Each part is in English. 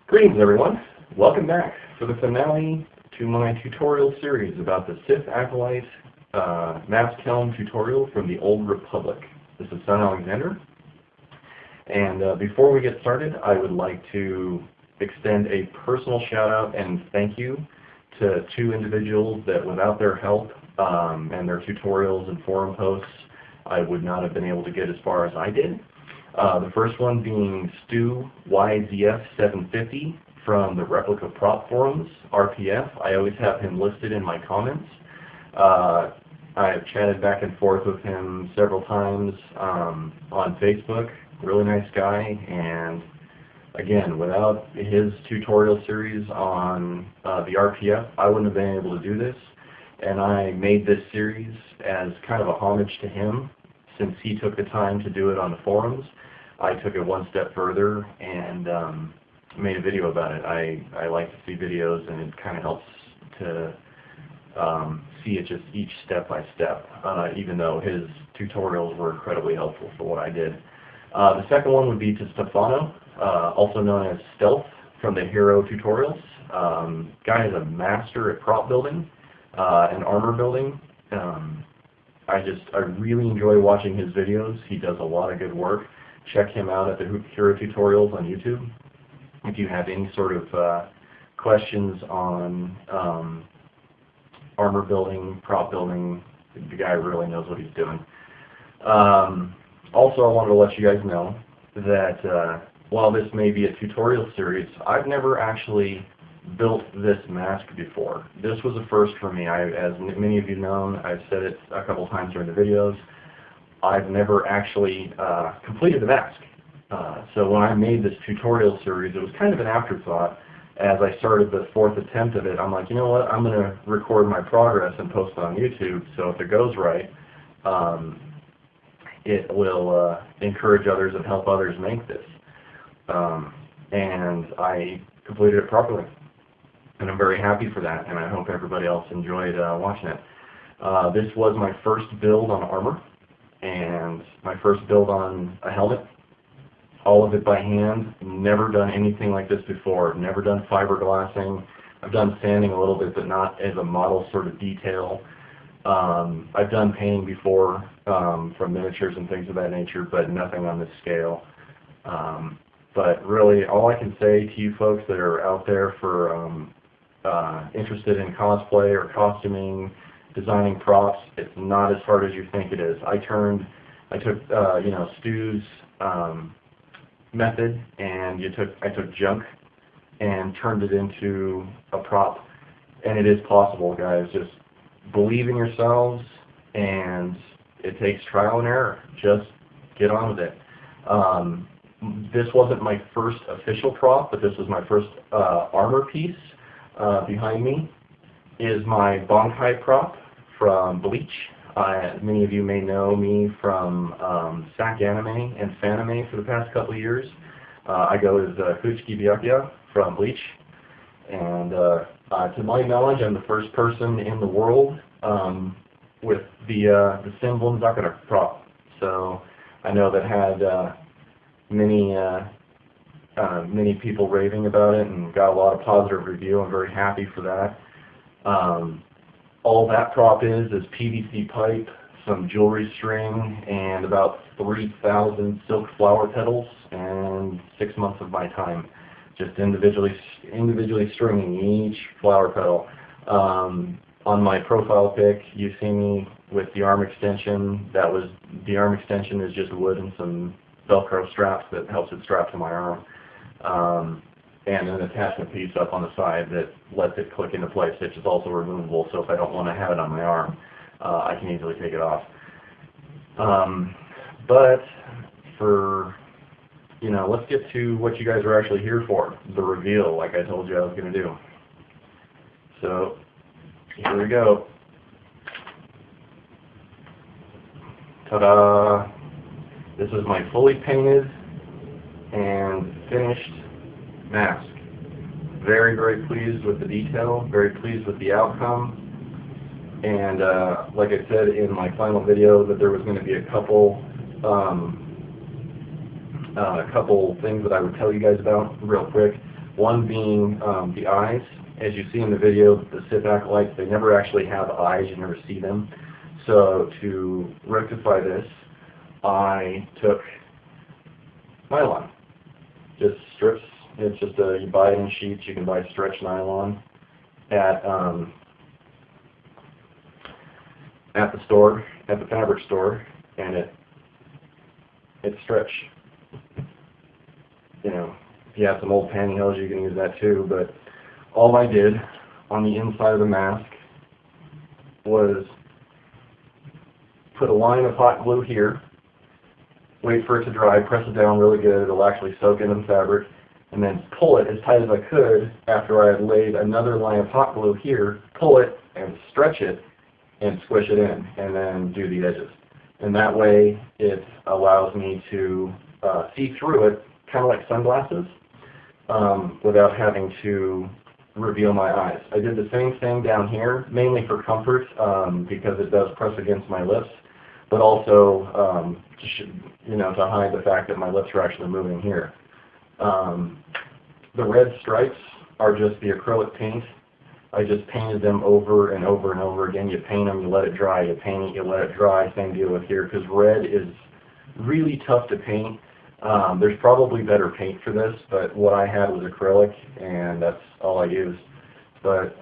Greetings everyone, welcome back for the finale to my tutorial series about the Sith Acolyte Mask Helm tutorial from the Old Republic. This is Son Alexander, and before we get started I would like to extend a personal shout out and thank you to two individuals that without their help and their tutorials and forum posts I would not have been able to get as far as I did. The first one being SWTOR750 from the Replica Prop Forums, RPF. I always have him listed in my comments. I have chatted back and forth with him several times on Facebook. Really nice guy, and again, without his tutorial series on the RPF, I wouldn't have been able to do this. And I made this series as kind of a homage to him, since he took the time to do it on the forums. I took it one step further and made a video about it. I like to see videos, and it kind of helps to see it just each step by step, even though his tutorials were incredibly helpful for what I did. The second one would be to Stefano, also known as Stealth from the Hero Tutorials. Guy is a master at prop building and armor building. I really enjoy watching his videos. He does a lot of good work. Check him out at the Hero Tutorials on YouTube. If you have any sort of questions on armor building, prop building, the guy really knows what he's doing. Also, I wanted to let you guys know that while this may be a tutorial series, I've never actually built this mask before. This was a first for me. As many of you know, I've said it a couple times during the videos, I've never actually completed the mask. So when I made this tutorial series, it was kind of an afterthought. As I started the fourth attempt of it, I'm like, you know what, I'm going to record my progress and post it on YouTube, so if it goes right, it will encourage others and help others make this. And I completed it properly. And I'm very happy for that, and I hope everybody else enjoyed watching it. This was my first build on armor, and my first build on a helmet. All of it by hand. Never done anything like this before. Never done fiberglassing. I've done sanding a little bit, but not as a model sort of detail. I've done painting before from miniatures and things of that nature, but nothing on this scale. But really, all I can say to you folks that are out there for interested in cosplay or costuming, designing props, it's not as hard as you think it is. I took Stu's method, and I took junk and turned it into a prop, and it is possible, guys. Just believe in yourselves, and it takes trial and error. Just get on with it. This wasn't my first official prop, but this was my first armor piece. Behind me is my Bonkai prop from Bleach. Many of you may know me from SAC Anime and Fanime for the past couple of years. I go as Kuchiki Byakuya from Bleach, and to my knowledge, I'm the first person in the world with the Senbon Zakura prop. So I know that had many people raving about it and got a lot of positive review. I'm very happy for that. All that prop is PVC pipe, some jewelry string, and about 3,000 silk flower petals, and 6 months of my time just individually stringing each flower petal. On my profile pic, you see me with the arm extension. The arm extension is just wood and some Velcro straps that helps it strap to my arm. And an attachment piece up on the side that lets it click into place, which is also removable, so if I don't want to have it on my arm, I can easily take it off. But let's get to what you guys are actually here for, the reveal, like I told you I was going to do. So, here we go. Ta-da! This is my fully painted and finished mask. Very, very pleased with the detail, very pleased with the outcome, and like I said in my final video, that there was going to be a couple things that I would tell you guys about real quick. One being the eyes. As you see in the video, the Sith Acolytes, they never actually have eyes, you never see them. So to rectify this, I took nylon. Just strips. It's just you buy it in sheets. You can buy stretch nylon at the store, at the fabric store, and it's stretch. You know, if you have some old pantyhose, you can use that too. But all I did on the inside of the mask was put a line of hot glue here, wait for it to dry, press it down really good, it'll actually soak into the fabric, and then pull it as tight as I could after I had laid another line of hot glue here, pull it and stretch it and squish it in, and then do the edges. And that way it allows me to see through it, kind of like sunglasses, without having to reveal my eyes. I did the same thing down here, mainly for comfort, because it does press against my lips, but also to hide the fact that my lips are actually moving here. The red stripes are just the acrylic paint. I just painted them over and over and over again. You paint them, you let it dry, you paint it, you let it dry. Same deal with here, because red is really tough to paint. There's probably better paint for this, but what I had was acrylic, and that's all I used. But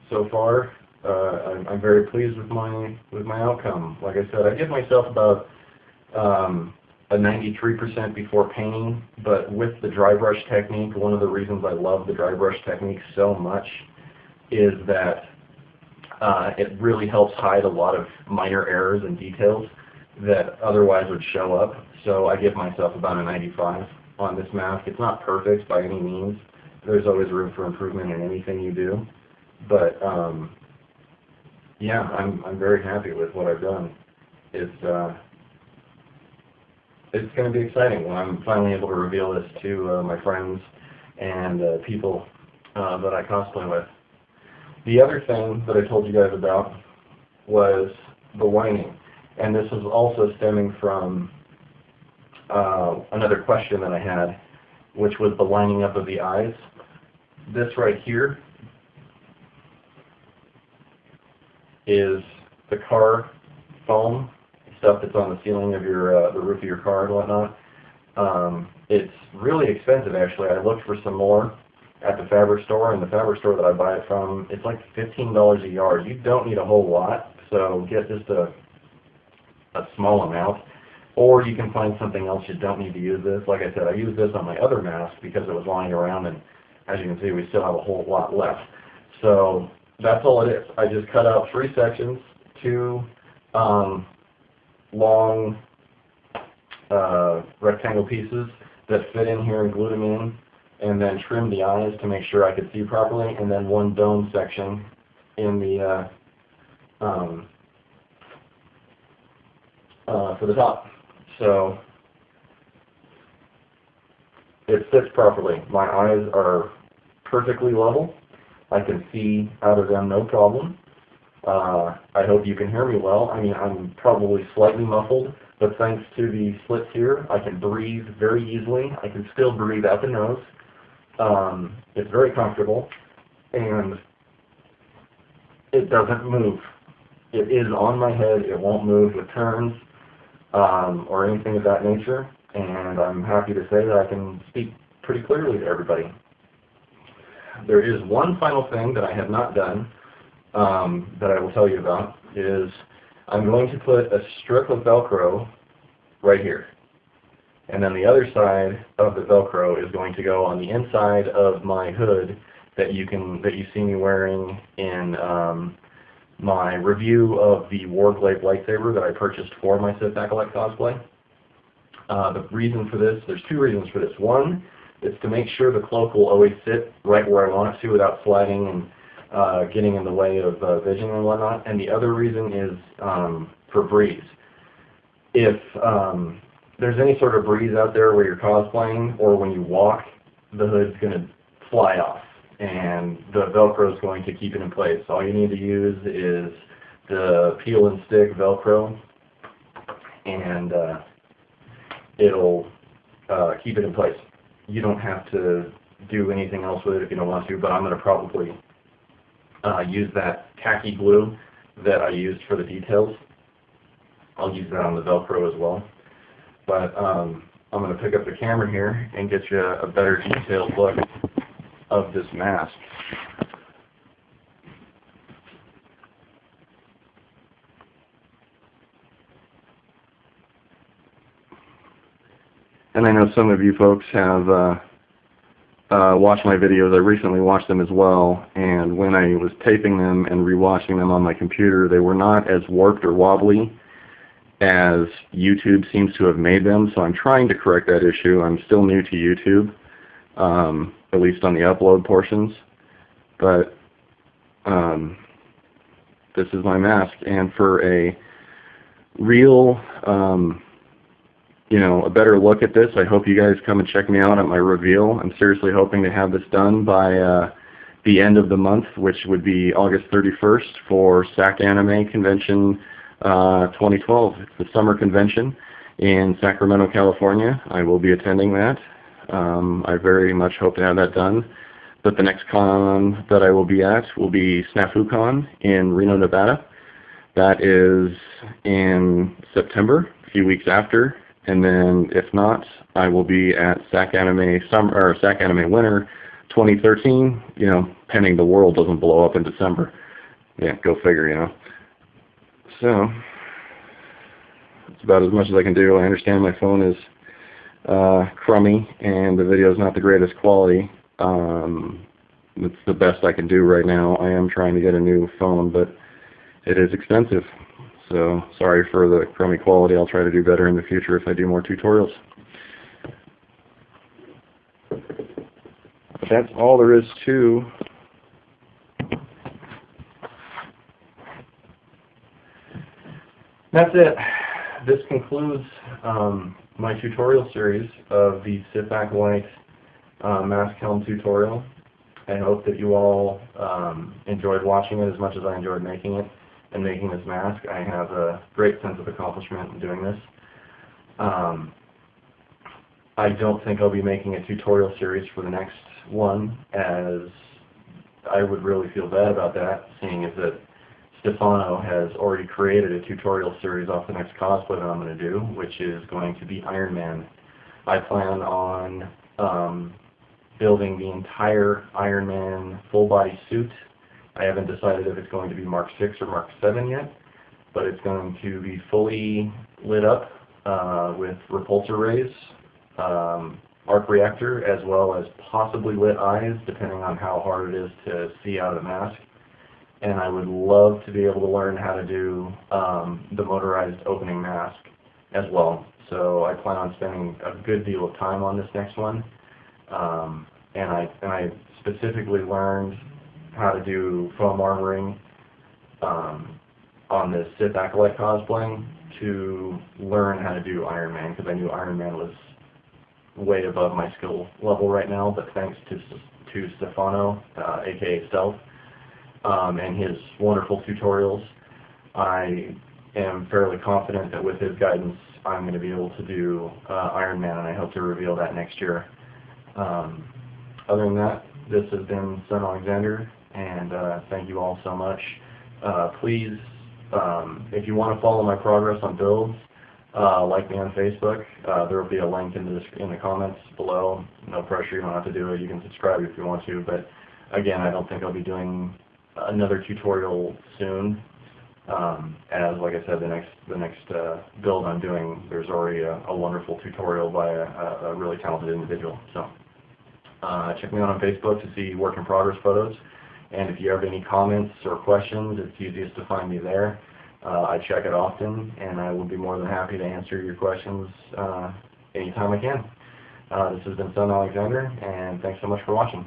so far, I'm very pleased with my outcome. Like I said, I give myself about a 93% before painting, but with the dry brush technique, one of the reasons I love the dry brush technique so much is that it really helps hide a lot of minor errors and details that otherwise would show up. So I give myself about a 95 on this mask. It's not perfect by any means. There's always room for improvement in anything you do. But yeah, I'm very happy with what I've done. It's going to be exciting when I'm finally able to reveal this to my friends and people that I cosplay with. The other thing that I told you guys about was the lining. And this is also stemming from another question that I had, which was the lining up of the eyes. This right here is the car foam, stuff that's on the ceiling of your the roof of your car and whatnot. It's really expensive, actually. I looked for some more at the fabric store, and the fabric store that I buy it from, it's like $15 a yard. You don't need a whole lot, so get just a small amount, or you can find something else. You don't need to use this. Like I said, I used this on my other mask because it was lying around, and as you can see, we still have a whole lot left. So that's all it is. I just cut out 3 sections, 2 long rectangle pieces that fit in here and glued them in, and then trimmed the eyes to make sure I could see properly, and then 1 dome section in the for the top. So it fits properly. My eyes are perfectly level. I can see out of them no problem. I hope you can hear me well. I mean, I'm probably slightly muffled, but thanks to the slits here, I can breathe very easily. I can still breathe out the nose. It's very comfortable, and it doesn't move. It is on my head. It won't move with turns or anything of that nature, and I'm happy to say that I can speak pretty clearly to everybody. There is one final thing that I have not done that I will tell you about, is I'm going to put a strip of Velcro right here. And then the other side of the Velcro is going to go on the inside of my hood that you see me wearing in my review of the Warblade lightsaber that I purchased for my Sith Acolyte cosplay. The reason for this, there's 2 reasons for this. One, is to make sure the cloak will always sit right where I want it to without sliding and getting in the way of vision and whatnot. And the other reason is for breeze. If there's any sort of breeze out there where you're cosplaying, or when you walk, the hood's going to fly off, and the Velcro is going to keep it in place. All you need to use is the peel and stick Velcro, and it'll keep it in place. you don't have to do anything else with it if you don't want to, but I'm going to probably use that khaki glue that I used for the details. I'll use that on the Velcro as well. But I'm going to pick up the camera here and get you a better detailed look of this mask. And I know some of you folks have watched my videos. I recently watched them as well, and when I was taping them and rewatching them on my computer, they were not as warped or wobbly as YouTube seems to have made them, so I'm trying to correct that issue. I'm still new to YouTube, at least on the upload portions, but this is my mask, and for a real a better look at this, I hope you guys come and check me out at my reveal. I'm seriously hoping to have this done by the end of the month, which would be August 31st for SAC Anime Convention 2012. It's the summer convention in Sacramento, California. I will be attending that. I very much hope to have that done. But the next con that I will be at will be SnafuCon in Reno, Nevada. That is in September, a few weeks after. And then, if not, I will be at SAC Anime Summer or SAC Anime Winter 2013. Pending the world doesn't blow up in December. Yeah, go figure. So that's about as much as I can do. I understand my phone is crummy and the video is not the greatest quality. It's the best I can do right now. I am trying to get a new phone, but it is expensive. So sorry for the crummy quality. I'll try to do better in the future if I do more tutorials. But that's all there is to that's it. This concludes my tutorial series of the Sith Acolyte mask helm tutorial. I hope that you all enjoyed watching it as much as I enjoyed making it and making this mask. I have a great sense of accomplishment in doing this. I don't think I'll be making a tutorial series for the next one, as I would really feel bad about that, seeing as that Stefano has already created a tutorial series off the next cosplay that I'm going to do, which is going to be Iron Man. I plan on building the entire Iron Man full-body suit. I haven't decided if it's going to be Mark 6 or Mark 7 yet, but it's going to be fully lit up with repulsor rays, arc reactor, as well as possibly lit eyes, depending on how hard it is to see out of the mask. And I would love to be able to learn how to do the motorized opening mask as well. So I plan on spending a good deal of time on this next one. And I specifically learned how to do foam armoring on the Sith Acolyte cosplay to learn how to do Iron Man, because I knew Iron Man was way above my skill level right now, but thanks to Stefano, aka Stealth, and his wonderful tutorials, I am fairly confident that with his guidance I'm going to be able to do Iron Man, and I hope to reveal that next year. Other than that, this has been Son Alexander, and thank you all so much. Please, if you want to follow my progress on builds, like me on Facebook. There will be a link in the comments below. No pressure, you don't have to do it. You can subscribe if you want to, but again, I don't think I'll be doing another tutorial soon. As like I said, the next build I'm doing, there's already a wonderful tutorial by a really talented individual. So check me out on Facebook to see work in progress photos, and if you have any comments or questions, it's easiest to find me there. I check it often, and I will be more than happy to answer your questions anytime I can. This has been Son Alexander, and thanks so much for watching.